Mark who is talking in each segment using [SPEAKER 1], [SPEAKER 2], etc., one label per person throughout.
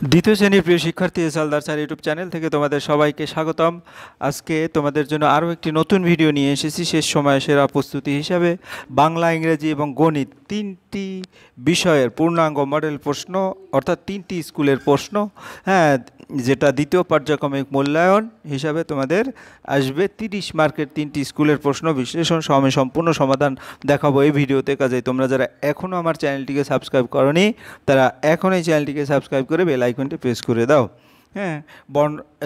[SPEAKER 1] দ্বিতীয় শ্রেণীর প্রিয় শিক্ষার্থী হালদার স্যার ইউটিউব চ্যানেল থেকে তোমাদের সবাইকে স্বাগতম। আজকে তোমাদের জন্য আরও একটি নতুন ভিডিও নিয়ে এসেছি শেষ সময়ে সেরা প্রস্তুতি হিসাবে। বাংলা, ইংরেজি এবং গণিত তিনটি বিষয়ের পূর্ণাঙ্গ মডেল প্রশ্ন, অর্থাৎ তিনটি স্কুলের প্রশ্ন, হ্যাঁ, যেটা দ্বিতীয় পর্যায়ক্রমিক মূল্যায়ন হিসাবে তোমাদের আসবে। 30 মার্কের তিনটি স্কুলের প্রশ্ন বিশ্লেষণ সহ আমি সম্পূর্ণ সমাধান দেখাবো এই ভিডিওতে। কাজেই তোমরা যারা এখনও আমার চ্যানেলটিকে সাবস্ক্রাইব করোনি তারা এখন এই চ্যানেলটিকে সাবস্ক্রাইব করে বেল আইকনটি প্রেস করে দাও। হ্যাঁ,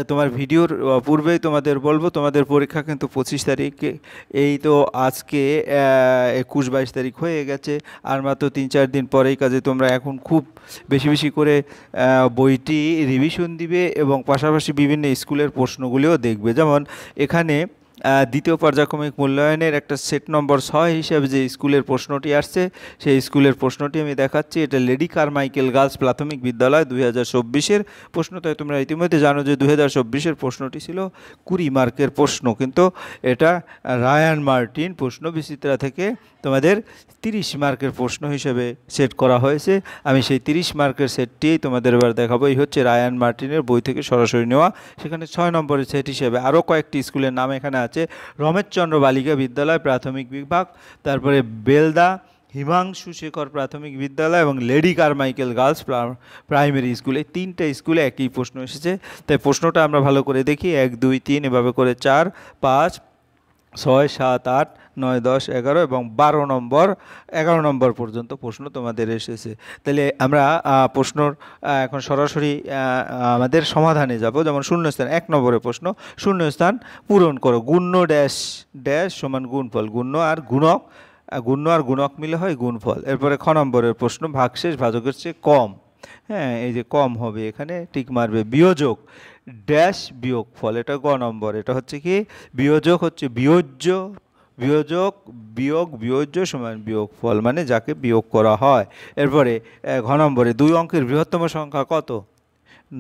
[SPEAKER 1] তোমার ভিডিওর পূর্বেই তোমাদের বলবো, তোমাদের পরীক্ষা কিন্তু 25 তারিখে, এই তো আজকে 21-22 তারিখ হয়ে গেছে, আর মাত্র 3-4 দিন পরেই। কাজে তোমরা এখন খুব বেশি বেশি করে বইটি রিভিশন দিবে এবং পাশাপাশি বিভিন্ন স্কুলের প্রশ্নগুলিও দেখবে। যেমন এখানে দ্বিতীয় পর্যায়ক্রমিক মূল্যায়নের একটা সেট নম্বর 6 হিসাবে যে স্কুলের প্রশ্নটি আসছে, সেই স্কুলের প্রশ্নটি আমি দেখাচ্ছি। এটা লেডি কারমাইকেল গার্লস প্রাথমিক বিদ্যালয় 2024-এর প্রশ্ন। তাই তোমরা ইতিমধ্যে জানো যে 2024-এর প্রশ্নটি ছিল 20 মার্কের প্রশ্ন, কিন্তু এটা রায়ান মার্টিন প্রশ্ন বিচিত্রা থেকে তোমাদের 30 মার্কের প্রশ্ন হিসেবে সেট করা হয়েছে। আমি সেই 30 মার্কের সেটটি তোমাদের এবার দেখাবো। এই হচ্ছে রায়ান মার্টিনের বই থেকে সরাসরি নেওয়া। সেখানে 6 নম্বরের সেট হিসেবে আরও কয়েকটি স্কুলের নাম এখানে আছে। রমেশচন্দ্র বালিকা বিদ্যালয় প্রাথমিক বিভাগ, তারপরে বেলদা হিমাংশু শেখর প্রাথমিক বিদ্যালয় এবং lady Carmichael girls primary school, এই তিনটা স্কুলে একই প্রশ্ন এসেছে। তাই প্রশ্নটা আমরা ভালো করে দেখি। 1, 2, 3 এভাবে করে 4, 5, 6, 7, 8, 9, 10, 11 এবং 11 নম্বর পর্যন্ত প্রশ্ন তোমাদের এসেছে। তাহলে আমরা প্রশ্নর এখন সরাসরি আমাদের সমাধানে যাব। যেমন শূন্যস্থান 1 নম্বরের প্রশ্ন, শূন্যস্থান পূরণ করো। গুণ্য ড্যাশ ড্যাশ সমান গুণফল। গুণ্য আর গুণক মিলে হয় গুণফল। এরপরে খ নম্বরের প্রশ্ন, ভাগশেষ ভাজকের চেয়ে কম। হ্যাঁ, এই যে কম হবে এখানে টিক মারবে। বিয়োজক ড্যাশ বিয়োগ ফল, এটা গ নম্বর। এটা হচ্ছে কি, বিয়োজক হচ্ছে বিয়োজ্য সমান বিয়োগ ফল, মানে যাকে বিয়োগ করা হয়। এরপরে ঘ নম্বরে 2 অঙ্কের বৃহত্তম সংখ্যা কত?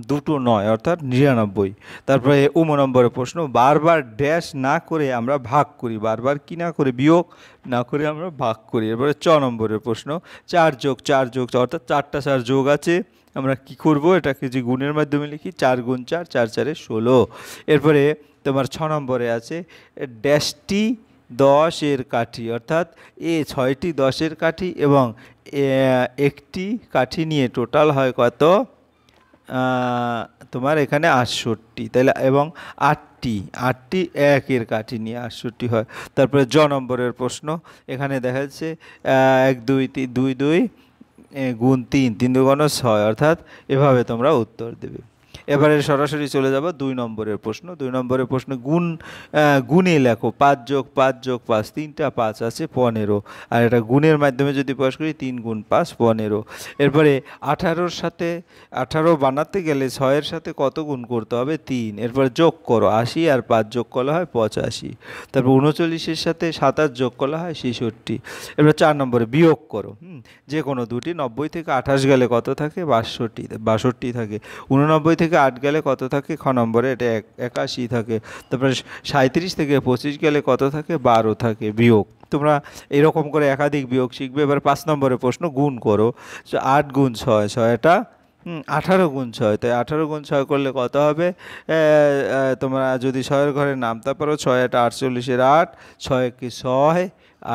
[SPEAKER 1] 2 নয়, অর্থাৎ 99। তারপরে উম নম্বরের প্রশ্ন, বারবার ড্যাশ না করে আমরা ভাগ করি। বারবার কি না করে? বিয়োগ না করে আমরা ভাগ করি। এরপরে চ নম্বরের প্রশ্ন, 4 যোগ 4 যোগ, অর্থাৎ 4টা 4 যোগ আছে, আমরা কি করব? এটাকে যে গুণের মাধ্যমে লিখি, 4 গুণ 4, 4 4 16। এরপরে তোমার 6 নম্বরে আছে ড্যাশটি 10-এর কাঠি, অর্থাৎ 6টি 10-এর কাঠি এবং একটি কাঠি নিয়ে টোটাল হয় কত? তোমার এখানে 68, তাহলে এবং 8টি 1-এর কাঠি নিয়ে 68 হয়। তারপরে জ নম্বরের প্রশ্ন, এখানে দেখা যাচ্ছে 1 2 3 2 2 গুণ 3, 3 2 6, অর্থাৎ এভাবে তোমরা উত্তর দেবে। এবারে সরাসরি চলে যাব 2 নম্বরের প্রশ্ন। 2 নম্বরের প্রশ্ন, গুণে লেখো। 5 যোগ 5 যোগ 5, 3টা 5 আছে 15, আর এটা গুণের মাধ্যমে যদি প্রকাশ করি 3 গুণ 5 15। এরপরে 18-র সাথে 18 বানাতে গেলে 6-এর সাথে কত গুণ করতে হবে? 3। এরপরে যোগ করো, 80 আর 5 যোগ করলে হয় 85। তারপর 39-এর সাথে 27 যোগ করলে হয় 66। এরপর 4 নম্বরে বিয়োগ করো, যে কোনো দুটি। 90 থেকে 28 গেলে কত থাকে? 62 থাকে। 89 থেকে 8 গেলে কত থাকে? খ নম্বরে এটা 81 থাকে। তারপরে 37 থেকে 25 গেলে কত থাকে? 12 থাকে। বিয়োগ তোমরা এরকম করে একাধিক বিয়োগ শিখবে। এবার 5 নম্বরের প্রশ্ন, গুণ করো। 8 গুণ 6, 6টা 18 গুণ 6, তাই 18 গুণ 6 করলে কত হবে? তোমরা যদি 6-এর ঘরে নামতে পারো, 6 8 48-এর 8, 6 কি 6,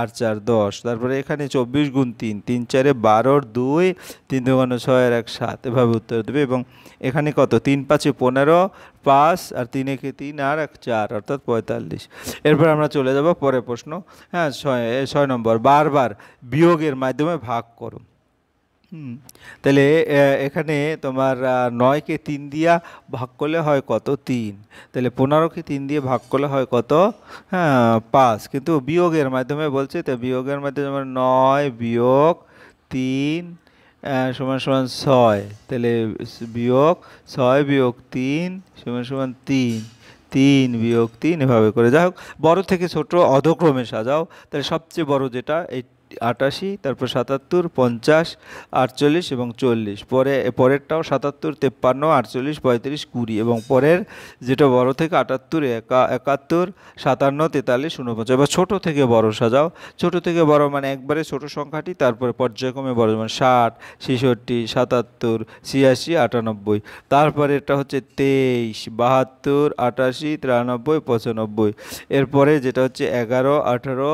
[SPEAKER 1] 8 4 10। তারপরে এখানে 24 গুণ 3, 3 4 12, 2, 3 2 6 1 7, এভাবে উত্তর দেবে। এবং এখানে কত? 3 5 15, 5 আর 3 1 3 আর 1 4, অর্থাৎ 45। এরপর আমরা চলে যাব পরের প্রশ্ন। হ্যাঁ, 6 নম্বর, বারবার বিয়োগের মাধ্যমে ভাগ করো। তাহলে এখানে তোমার 9-কে 3 দিয়া ভাগ করলে হয় কত? 3। তাহলে 15-কে 3 দিয়ে ভাগ করলে হয় কত? হ্যাঁ, 5। কিন্তু বিয়োগের মাধ্যমে বলছে, তো বিয়োগের মাধ্যমে 9 বিয়োগ 3 সমান সমান 6। তাহলে বিয়োগ 6 বিয়োগ 3 সমান সমান 3, 3 বিয়োগ 3, এভাবে করে। যাই হোক, বড় থেকে ছোট অধক্রমে সাজাও। তাহলে সবচেয়ে বড় যেটা, এই 88, তারপর 77, 50, 48 এবং 40। পরেরটাও 77, 53, 48, 35, 20 এবং পরের যেটা বড় থেকে 78, 71, 57, 43, 49। এবার ছোট থেকে বড় সাজাও। ছোট থেকে বড় মানে একবারে ছোট সংখ্যাটি, তারপরে পর্যায়ক্রমে বড় মানে 60, 66, 77, 86, 98। তারপরে এটা হচ্ছে 23, 72, 88, 93, 95। এরপরে যেটা হচ্ছে 11, 18,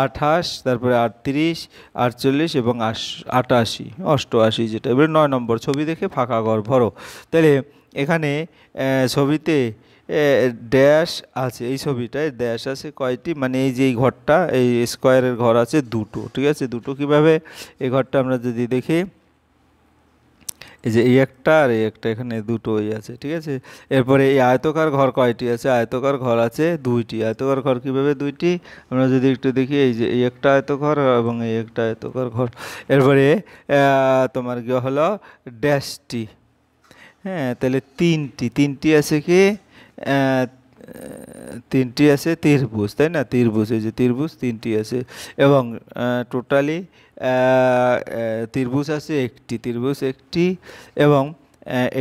[SPEAKER 1] 28, তারপরে 38, 48 এবং 88, 88 যেটা। এবারে 9 নম্বর ছবি দেখে ফাঁকা ঘর ভরো। তাহলে এখানে ছবিতে ড্যাশ আছে, এই ছবিটায় ড্যাশ আছে কয়টি, মানে এই যে এই ঘরটা, এই স্কোয়ারের ঘর আছে দুটো, ঠিক আছে। দুটো কিভাবে, এই ঘরটা আমরা যদি দেখি, এই যে এই একটা আর এই একটা, এখানে দুটোই আছে, ঠিক আছে। এরপরে এই আয়তকার ঘর কয়টি আছে, আয়তকার ঘর আছে দুইটি। আয়তকার ঘর কিভাবে দুইটি, আমরা যদি একটু দেখি, এই যে এই একটা আয়তঘর এবং এই একটা আয়তকার ঘর। এরপরে তোমার কি হলো ড্যাশটি, হ্যাঁ, তাহলে তিনটি আছে কি, তিনটি আছে ত্রিভুজ, তাই না, ত্রিভুজ, এই যে ত্রিভুজ তিনটি আছে। এবং টোটালি ত্রিভুজ আছে একটি এবং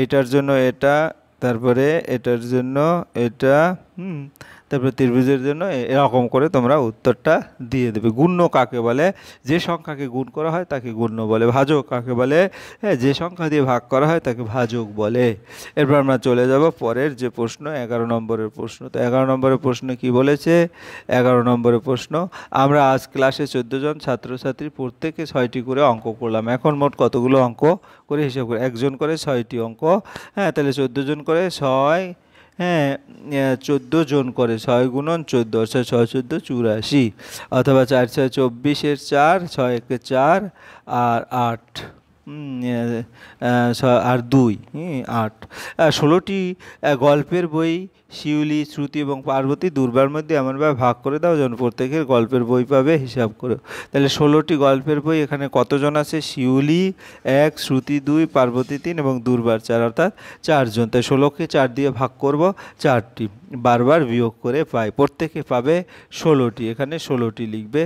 [SPEAKER 1] এটার জন্য এটা, তারপরে এটার জন্য এটা, তারপরে ত্রিভুজের জন্য এরকম করে তোমরা উত্তরটা দিয়ে দেবে। গুণ্য কাকে বলে, যে সংখ্যাকে গুণ করা হয় তাকে গুণ্য বলে। ভাজক কাকে বলে, হ্যাঁ, যে সংখ্যা দিয়ে ভাগ করা হয় তাকে ভাজক বলে। এরপর আমরা চলে যাব পরের যে প্রশ্ন, 11 নম্বরের প্রশ্ন। তো 11 নম্বরের প্রশ্ন কি বলেছে, 11 নম্বরের প্রশ্ন, আমরা আজ ক্লাসে 14 জন ছাত্রছাত্রী প্রত্যেকে 6টি করে অঙ্ক করলাম। এখন মোট কতগুলো অঙ্ক করে হিসাব করে, একজন করে 6টি অঙ্ক, হ্যাঁ, তাহলে 14 জন করে 6, হ্যাঁ, 14 জন করে 6 গুণন 14, অর্থাৎ 6 14 84, অথবা 4 6 24, 4, 6 1 4 আর 8, আর 2, 8। 16টি গল্পের বই শিউলি, শ্রুতি এবং পার্বতী দুর্বার মধ্যে এমনভাবে ভাগ করে দাও যেন প্রত্যেকের গল্পের বই পাবে, হিসাব করো। তাহলে 16টি গল্পের বই, এখানে কতজন আছে, শিউলি 1, শ্রুতি 2, পার্বতী 3 এবং দুর্বার 4, অর্থাৎ 4 জন। তাই 16কে 4 দিয়ে ভাগ করব, 4টি বারবার বিয়োগ করে পাই, প্রত্যেকে পাবে 16টি, এখানে 16টি লিখবে,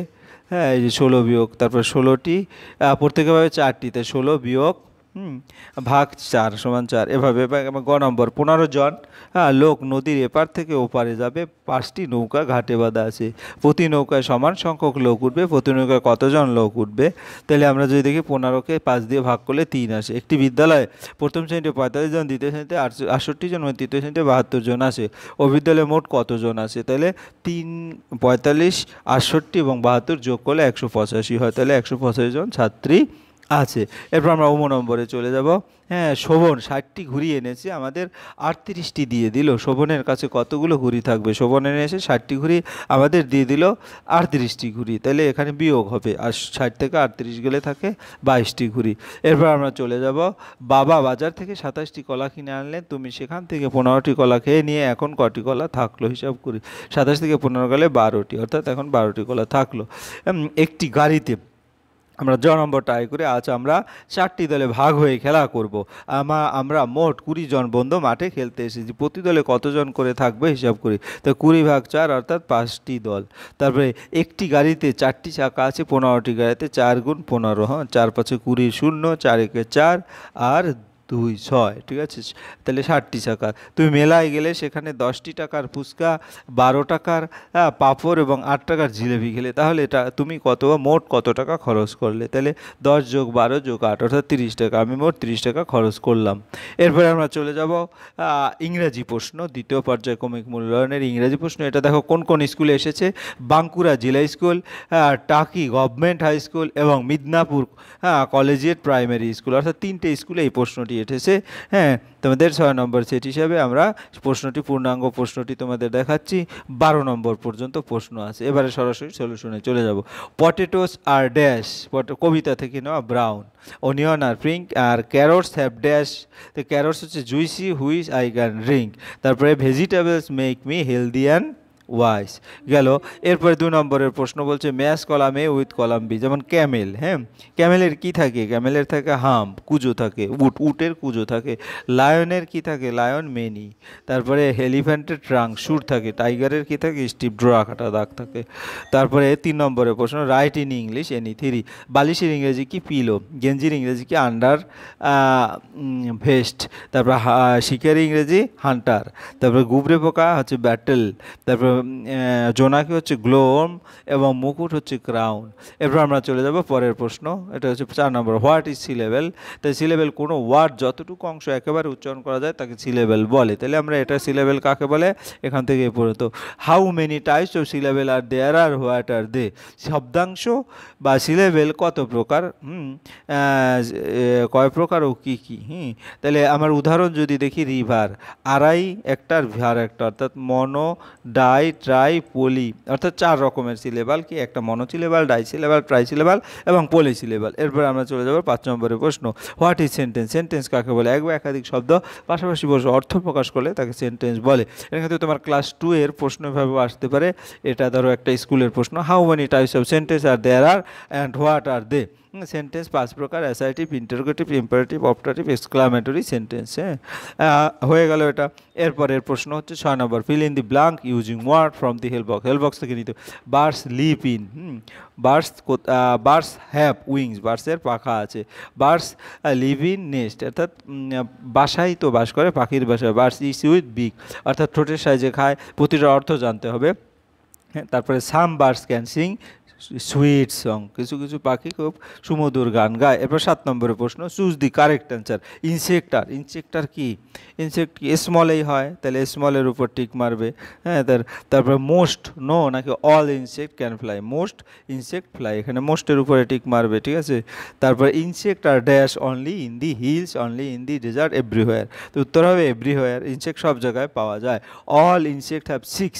[SPEAKER 1] হ্যাঁ, এই যে 16 বিয়োগ, তারপর 16টি প্রত্যেকে পাবে 4টি, তাই 16 বিয়োগ ভাগ 4 সমান 4। এভাবে গ নম্বর, 15 জন লোক নদীর এপার থেকে ওপারে যাবে, 5টি নৌকা ঘাটে বাঁধা আছে, প্রতি নৌকায় সমান সংখ্যক লোক উঠবে, প্রতি নৌকায় কতজন লোক উঠবে। তাহলে আমরা যদি দেখি 15কে 5 দিয়ে ভাগ করলে 3 আসে। একটি বিদ্যালয়ে প্রথম শ্রেণীতে 45 জন, দ্বিতীয় শ্রেণীতে 68 জন এবং তৃতীয় শ্রেণীতে 72 জন আছে। ও বিদ্যালয়ে মোট কতজন আছে, তাহলে 3, 45, 68 এবং 72 যোগ করলে 185 হয়, তাহলে 185 জন ছাত্রী আছে। এরপর আমরা নম্বরে চলে যাব। হ্যাঁ, শোভন 60টি ঘুড়ি এনেছে, আমাদের 38টি দিয়ে দিল। শোভনের কাছে কতগুলো ঘুড়ি থাকবে, শোভন এনেছে 60টি ঘুড়ি, আমাদের দিয়ে দিল 38টি ঘুড়ি, তাহলে এখানে বিয়োগ হবে, আর 60 থেকে 38 গেলে থাকে 22টি ঘুড়ি। এরপর আমরা চলে যাব, বাবা বাজার থেকে 27টি কলা কিনে আনলেন, তুমি সেখান থেকে 15টি কলা খেয়ে নিয়ে এখন কটি কলা থাকলো, হিসাব করি। 27 থেকে 15 গেলে 12টি, অর্থাৎ এখন 12টি কলা থাকলো। একটি গাড়িতে, আমরা নম্বরটা আয় করে, আজ আমরা 4টি দলে ভাগ হয়ে খেলা করব। আমরা মোট 20 জন বন্ধু মাঠে খেলতে এসেছি, প্রতি দলে কতজন করে থাকবে হিসাব করি। তো 20 ভাগ 4, অর্থাৎ 5টি দল। তারপরে একটি গাড়িতে 4টি চাকা আছে, 15টি গাড়িতে 4 গুণ 15, হ্যাঁ, 4 5 20, 0, 4 1 4 আর 2 6, ঠিক আছে। তাহলে 60টি চাকা। তুমি মেলায় গেলে সেখানে 10টি টাকার ফুচকা, 12 টাকার পাঁপড় এবং 8 টাকার জিলেবি খেলে, তাহলে এটা তুমি মোট কত টাকা খরচ করলে। তাহলে 10 যোগ 12 যোগ 8, অর্থাৎ 30 টাকা। আমি মোট 30 টাকা খরচ করলাম। এরপরে আমরা চলে যাব ইংরেজি প্রশ্ন, দ্বিতীয় পর্যায়ক্রমিক মূল্যায়নের ইংরেজি প্রশ্ন। এটা দেখো কোন কোন স্কুলে এসেছে, বাঁকুড়া জিলা স্কুল, টাকি গভর্নমেন্ট হাই স্কুল এবং মিদনাপুর কলেজিয়েট প্রাইমারি স্কুল, অর্থাৎ 3টে স্কুলে এই প্রশ্নটি এসেছে। হ্যাঁ, তোমাদের 6 নম্বর সেট হিসাবে আমরা প্রশ্নটি, পূর্ণাঙ্গ প্রশ্নটি তোমাদের দেখাচ্ছি, 12 নম্বর পর্যন্ত প্রশ্ন আছে। এবারে সরাসরি সলিউশনে চলে যাব। পটেটোস আর ড্যাশ, কবিতা থেকে নেওয়া, ব্রাউন, অনিয়ন আর পিঙ্ক, আর ক্যারটস হ্যাভ ড্যাশ, তো ক্যারটস হচ্ছে juicy which I can drink. তারপরে vegetables make me healthy and wise গেল। এরপরে 2 নম্বরের প্রশ্ন বলছে match column A with column B, যেমন ক্যামেল, হ্যাঁ ক্যামেলের কি থাকে, ক্যামেলের থাকে হাম্প, কুজো থাকে, উটের কুজো থাকে। লায়নের কি থাকে, লায়ন মেনি। তারপরে এলিফ্যান্টের ট্রাঙ্ক, সুর থাকে। টাইগারের কি থাকে, স্টিপ ড্রা কাটা দাগ থাকে। তারপরে 3 নম্বরের প্রশ্ন right in English any three. বালিশের ইংরেজি কি, পিলো। গেঞ্জির ইংরেজি কি, আন্ডার ভেস্ট। তারপর শিকারি ইংরেজি হান্টার। তারপরে গুবরে পোকা হচ্ছে ব্যাটেল। তারপর জোনাকি হচ্ছে গ্লোম এবং মুকুট হচ্ছে ক্রাউন। এরপর আমরা চলে যাব পরের প্রশ্ন, এটা হচ্ছে 4 নম্বর হোয়াট ইজ সি লেভেল। তাই সি লেভেল কোনো ওয়ার্ড যতটুকু অংশ একেবারে উচ্চারণ করা যায় তাকে সি লেভেল বলে। তাহলে আমরা এটা সি লেভেল কাকে বলে, এখান থেকে এ পর্যন্ত। How many types of syllable are there what are they দে। শব্দাংশ বা সি লেভেল কত প্রকার, কয় প্রকার ও কী কী। তাহলে আমার উদাহরণ যদি দেখি, রিভার আড়াই একটার, ভার একটা, অর্থাৎ মনো, ডাই, ট্রাই, পলি, অর্থাৎ 4 রকমের সিলেবাল কি, একটা মনো syllable, die syllable, try syllable এবং পলি সিলেবাল। এরপর আমরা চলে যাব 5 নম্বরের প্রশ্ন হোয়াট ইজ সেন্টেন্স। সেন্টেন্স কাকে বলে, এক বা একাধিক শব্দ পাশাপাশি বসে অর্থ প্রকাশ করলে তাকে সেন্টেন্স বলে। এর ক্ষেত্রে তোমার ক্লাস 2 এর প্রশ্ন এভাবে আসতে পারে, এটা ধরো একটা স্কুলের প্রশ্ন, how many types of sentence are there আর অ্যান্ড হোয়াট আর দে। সেন্টেন্স 5 প্রকার, assertive, interrogative, imperative, optative, exclamatory sentence. হয়ে গেল এটা। এরপরের প্রশ্ন হচ্ছে 6 নম্বর fill in the blank using word from the help box. Help box থেকে নিতে, birds live in, birds have wings, বার্ডসের পাখা আছে। বার্ডস লিভ ইন নেস্ট, অর্থাৎ বাসায় তো বাস করে, পাখির বাসায়। বার্ডস ইস উইথ বিগ, অর্থাৎ ঠোঁটের সাইজে খায়। প্রতিটা অর্থ জানতে হবে। হ্যাঁ, তারপরে সাম birds can sing sweet song, কিছু কিছু পাখি খুব সুমধুর গান গায়। এরপর 7 নম্বরের প্রশ্ন চুজ দি কারেক্ট অ্যান্সার। ইনসেক্টার, ইনসেক্টার কি, ইনসেক্ট কি স্মলেই হয়, তাহলে স্মলের উপর টিক মারবে। হ্যাঁ, তারপর মোস্ট, নো নাকি all insect can fly, most insect fly, এখানে মোস্টের উপরে টিক মারবে, ঠিক আছে। তারপর insect are dash only in the hills, only in the desert, everywhere. তো উত্তর হবে এভরিওয়্যার, ইনসেক্ট সব জায়গায় পাওয়া যায়। অল ইনসেক্ট হ্যাভ 6,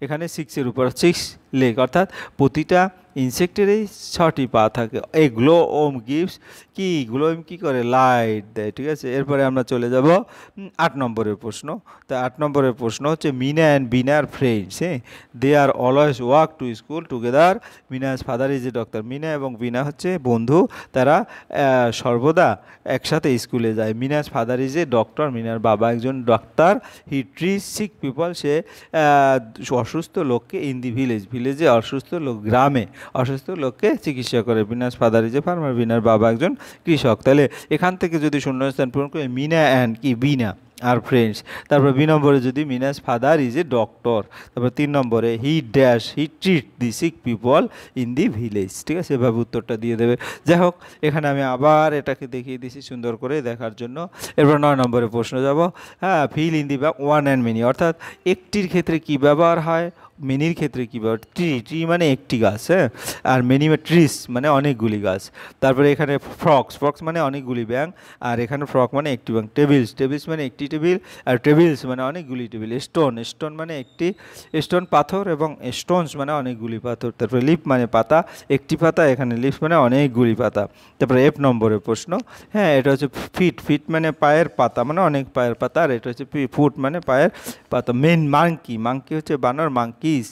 [SPEAKER 1] এখানে 6-এর উপর 6 লেগ, অর্থাৎ প্রতিটা ইনসেক্টেরই 6টি পা থাকে। এই গ্লো ওম গিভস কি, গ্লোম কি করে, লাইট দেয়, ঠিক আছে। এরপরে আমরা চলে যাব 8 নম্বরের প্রশ্ন। তা 8 নম্বরের প্রশ্ন হচ্ছে Meena and Beena are friends, হ্যাঁ they are always walk to school together. Meena's father is a doctor, Meena এবং বিনা হচ্ছে বন্ধু, তারা সর্বদা একসাথে স্কুলে যায়। মিনাস ফাদার ইজ এ ডক্টর, মিনার বাবা একজন ডাক্তার। হি ট্রিট সিক পিপল, সে অসুস্থ লোককে ইন দি ভিলেজ, ভিলেজে অসুস্থ লোক, গ্রামে অসুস্থ লোককে চিকিৎসা করে। Binas father is a farmer, বিনার বাবা একজন কৃষক। তাহলে এখান থেকে যদি শূন্যস্থান পূরণ করে মিনা অ্যান্ড কি, বিনা আর ফ্রেন্ডস। তারপর 2 নম্বরে যদি মিনাস ফাদার ইজ এ ডক্টর। তারপর 3 নম্বরে he dash, he treat the sick people in the village, ঠিক আছে, এভাবে উত্তরটা দিয়ে দেবে। যাই হোক, এখানে আমি আবার এটাকে দেখিয়ে দিয়েছি সুন্দর করে দেখার জন্য। এরপর 9 নম্বরে প্রশ্ন যাব, হ্যাঁ feel in the one and many, অর্থাৎ একটির ক্ষেত্রে কী ব্যবহার হয়, মেনির ক্ষেত্রে কী ব্যবহার। ট্রি, ট্রি মানে একটি গাছ, হ্যাঁ, আর মেনি ট্রিস মানে অনেকগুলি গাছ। তারপরে এখানে ফ্রক্স, ফ্রক্স মানে অনেকগুলি ব্যাঙ, আর এখানে ফ্রক মানে একটি ব্যাঙ। টেবিলস, টেবিলস মানে একটি টেবিল, আর টেবিলস মানে অনেকগুলি টেবিল। স্টোন, স্টোন মানে একটি স্টোন পাথর, এবং স্টোনস মানে অনেকগুলি পাথর। তারপরে লিফ মানে পাতা, একটি পাতা, এখানে লিফ মানে অনেকগুলি পাতা। তারপরে F নম্বরের প্রশ্ন, হ্যাঁ এটা হচ্ছে ফিট, ফিট মানে পায়ের পাতা, মানে অনেক পায়ের পাতা, আর এটা হচ্ছে ফুট মানে পায়ের পাতা। মেন মাংকি, মাংকি হচ্ছে বানর, মাংকিস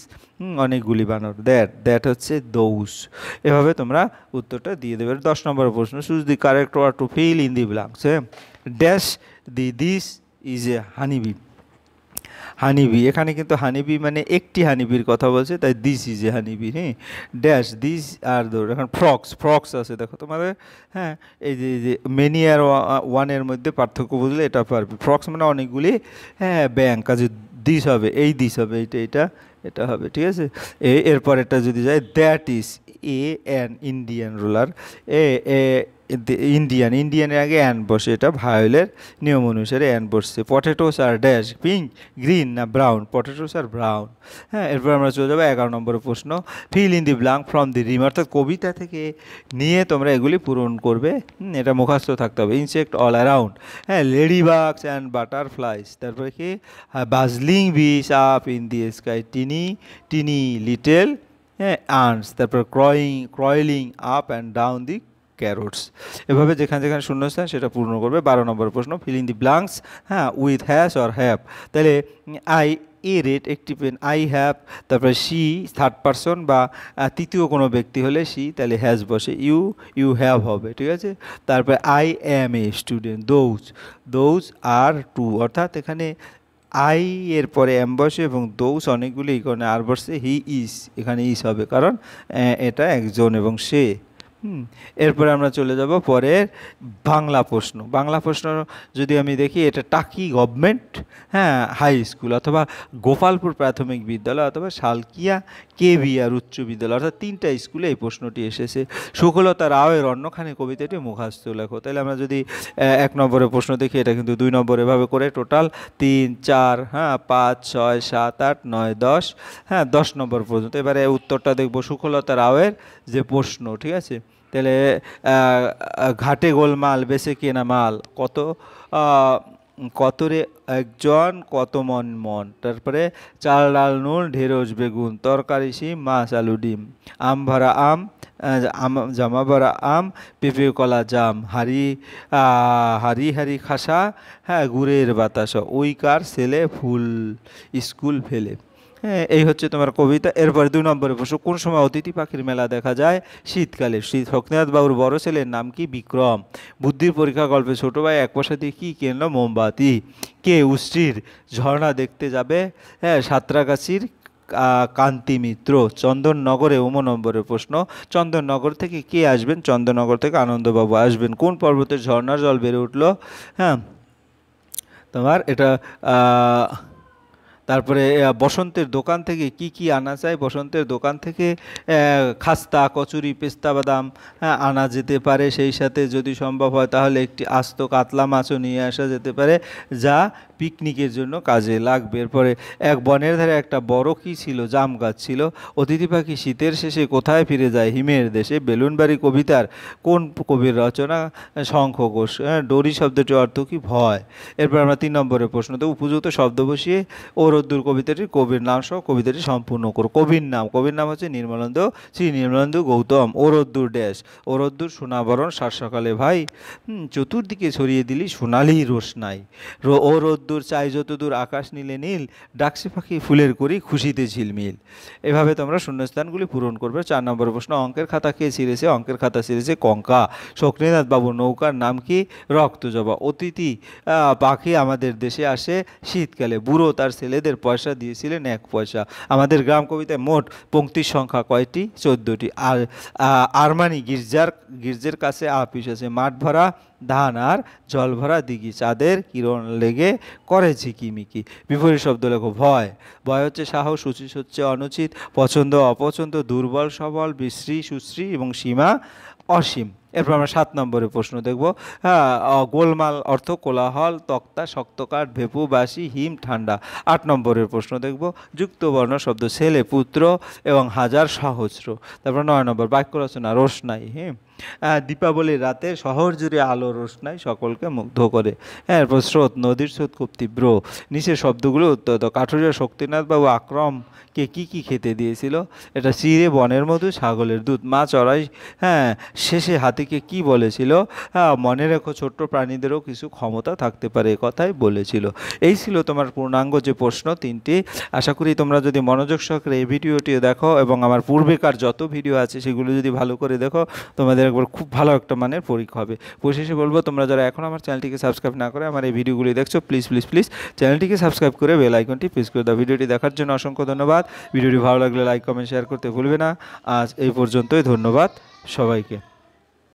[SPEAKER 1] অনেকগুলি বানর। দ্যাট, দ্যাট হচ্ছে দৌস। এভাবে তোমরা উত্তরটা দিয়ে দেবে। 10 নম্বরের প্রশ্ন choose the correct word to fill in the blanks. হ্যাঁ, dash the this is a honeybee, honeybee, এখানে কিন্তু হানিবি মানে একটি হানিবির কথা বলছে, তাই দিস ইজ এ হানিবি। হ্যাঁ, ড্যাশ দিস আর ধর, এখন ফ্রক্স, ফ্রক্স আছে দেখো তোমাদের। হ্যাঁ, এই যে মেনি আর ওয়ানের মধ্যে পার্থক্য বুঝলে এটা পারবে। ফ্রক্স মানে অনেকগুলি, হ্যাঁ ব্যাংক, কাজে দিস হবে, এই দিস হবে, এইটা এটা এটা হবে, ঠিক আছে। এরপর এটা যদি যায়, that is a an Indian ruler. A Indian, ইন্ডিয়ানের আগে অ্যান বসে, এটা ভায়োলের নিয়ম অনুসারে অ্যান বসছে। Potatoes are dash, pink, green না ব্রাউন, পটেটোস আর ব্রাউন। হ্যাঁ, এরপর আমরা চলে যাবো 11 নম্বরের প্রশ্ন fill in the blank from the rhyme, অর্থাৎ কবিতা থেকে নিয়ে তোমরা এগুলি পূরণ করবে। এটা মুখস্থ থাকতে হবে। ইনসেক্ট অল অ্যারাউন্ড, হ্যাঁ লেডি বাগস অ্যান্ড বাটারফ্লাইস। তারপরে কি, buzzing bees up in the sky, tiny tiny little, হ্যাঁ আর্নস। তারপর crawling up and down the carrots. এভাবে যেখানে যেখানে শূন্যস্থান সেটা পূর্ণ করবে। 12 নম্বর প্রশ্ন ফিল ইন দি ব্ল্যাঙ্কস, হ্যাঁ উইথ হ্যাশ অর হ্যাভ। তাহলে আই এ রেড একটি পেন, আই হ্যাভ, তারপরে শি থার্ড পারসন বা তৃতীয় কোনো ব্যক্তি হলে শি, তাহলে হ্যাজ বসে, ইউ হ্যাভ হবে, ঠিক আছে। তারপরে I am a student, those are two, অর্থাৎ এখানে আই এর পরে এম বসে এবং দোজ অনেকগুলি, এই কারণে আর বসে হি ইজ, এখানে ইজ হবে কারণ এটা একজন এবং সে। এরপরে আমরা চলে যাব পরের বাংলা প্রশ্ন। বাংলা প্রশ্ন যদি আমি দেখি, এটা টাকি গভর্নমেন্ট হাই স্কুল অথবা গোপালপুর প্রাথমিক বিদ্যালয় অথবা শালকিয়া কেভিআর উচ্চ বিদ্যালয়, অর্থাৎ 3টা স্কুলে এই প্রশ্নটি এসেছে। সুকুলতা রাওয়ের অন্যখানে কবিতাটি মুখস্থ লেখো। তাহলে আমরা যদি 1 নম্বরের প্রশ্ন দেখি, এটা কিন্তু 2 নম্বর, এভাবে করে টোটাল 3, 4, 5, 6, 7, 8, 9, 10, 10 নম্বর পর্যন্ত। এবারে উত্তরটা দেখব সুকুলতা রাওয়ের যে প্রশ্ন, ঠিক আছে। তাহলে ঘাটে গোলমাল বেছে কেনা মাল, কত রে একজন, কত মন মন। তারপরে চাল ডাল নুন ঢেঁড়স বেগুন, তরকারি শিম মাছ আলু ডিম, আম ভরা আম, জামা ভরা আম, পেঁপে কলা জাম, হারি হারি খাসা, গুড়ের বাতাসা, ওই কার ছেলে ফুল স্কুল ফেলে। এই হচ্ছে তোমার কবিতা। এরপরে 2 নম্বরে প্রশ্ন, কোন সময় অতিথি পাখির মেলা দেখা যায়? শীতকালে। শক্তিনাথ বাবুর বড় ছেলের নাম কি? বিক্রম। বুদ্ধির পরীক্ষা গল্পে ছোট ভাই এক পয়সা দিয়ে কী কিনল? মোমবাতি। কে উষ্ট্রির ঝর্ণা দেখতে যাবে? সাঁতরাগাছির কান্তি মিত্র। চন্দননগরে 9 নম্বরের প্রশ্ন, চন্দননগর থেকে কে আসবেন? চন্দননগর থেকে আনন্দবাবু আসবেন। কোন পর্বতের ঝর্ণার জল বেড়ে উঠল? তোমার এটা তারপরে বসন্তের দোকান থেকে কি কি আনা যায়? বসন্তের দোকান থেকে খাস্তা, কচুরি, পেস্তা বাদাম আনা যেতে পারে। সেই সাথে যদি সম্ভব হয় তাহলে একটি আস্ত কাতলা মাছও নিয়ে আসা যেতে পারে, যা পিকনিকের জন্য কাজে লাগবে। এরপরে এক বনের ধারে একটা বড় কি ছিল? জাম গাছ ছিল। অতিথি পাখি শীতের শেষে কোথায় ফিরে যায়? হিমের দেশে। বেলুনবাড়ি কবিতার কোন কবির রচনা? শঙ্খ ঘোষ। ডোরি শব্দটির অর্থ কি? ভয়। এরপর আমরা 3 নম্বরের প্রশ্নতে উপযুক্ত শব্দ বসিয়ে ও রোদ্দুর কবিতাটির কবির নাম সহ কবিতাটি সম্পূর্ণ করো। কবির নাম হচ্ছে নির্মলেন্দু, শ্রী নির্মলেন্দু গৌতম। ও রোদ্দুর ড্যাশ, ও রোদ্দুর সোনাবরণ সাত সকালে ভাই, চতুর্দিকে ছড়িয়ে দিলি সোনালি রোশনাই। ও রোদ্দুর চাই যতদূর আকাশ নীলে নীল, ডাকসি পাখি ফুলের করি খুশিতে ঝিলমিল। এভাবে তোমরা শূন্যস্থানগুলি পূরণ করবে। 4 নম্বর প্রশ্ন, অঙ্কের খাতা কে ছিঁড়েছে? অঙ্কের খাতা ছিঁড়েছে কঙ্কা। শক্তিনাথ বাবুর নৌকার নাম কি? রক্তজবা। অতিথি পাখি আমাদের দেশে আসে শীতকালে। বুড়ো তার ছেলেদের পয়সা দিয়েছিলেন 1 পয়সা। আমাদের গ্রাম কবিতায় মোট পংক্তির সংখ্যা কয়টি? 14টি। আর আরমানি গির্জের কাছে আপিস আছে। মাঠ ভরা ধান আর জল ভরা দিঘি, চাঁদের কিরণ লেগে করে ঝিকিমিকি। বিপরীত শব্দ লেখো। ভয় হচ্ছে সাহস, উচিত হচ্ছে অনুচিত, পছন্দ অপছন্দ, দুর্বল সবল, বিশ্রী সুশ্রী এবং সীমা অসীম। এরপর আমরা 7 নম্বরের প্রশ্ন দেখব। গোলমাল অর্থ কোলাহল, তক্তা, শক্তকাঠ, ভেপু, বাসি, হিম, ঠান্ডা। 8 নম্বরের প্রশ্ন দেখব। যুক্তবর্ণ শব্দ ছেলে, পুত্র এবং হাজার, সহস্র। তারপর 9 নম্বর বাক্য রচনা। রোশনাই। দীপাবলির রাতে শহর জুড়ে আলো রোশনাই সকলকে মুগ্ধ করে। এরপর স্রোত, নদীর স্রোত খুব তীব্র। নিচের শব্দগুলো উত্তর। কাঠুরিয়া শক্তিনাথবাবু আকরমকে কি কি খেতে দিয়েছিল? এটা চিড়ে, বনের মধু, ছাগলের দুধ। মা চড়াই শেষে হাতিকে কি বলেছিল? মনে রেখো ছোট্ট প্রাণীদেরও কিছু ক্ষমতা থাকতে পারে, কথাই বলেছিল। এই ছিল তোমার পূর্ণাঙ্গ যে প্রশ্ন 3টি। আশা করি তোমরা যদি মনোযোগ সহকারে এই ভিডিওটি দেখো এবং আমার পূর্বেকার যত ভিডিও আছে সেগুলো যদি ভালো করে দেখো, তোমাদের একবার খুব ভালো একটা মানের পরীক্ষা হবে। পরিশেষে বলবো, তোমরা যারা এখন আমার চ্যানেলটিকে সাবস্ক্রাইব না করে আমার এই ভিডিওগুলি দেখছো, প্লিজ চ্যানেলটিকে সাবস্ক্রাইব করে বেল আইকনটি প্রেস করে দাও। ভিডিওটি দেখার জন্য অসংখ্য ধন্যবাদ। ভিডিওটি ভালো লাগলে লাইক কমেন্ট শেয়ার করতে ভুলবে না। আজ এই পর্যন্তই। ধন্যবাদ সবাইকে।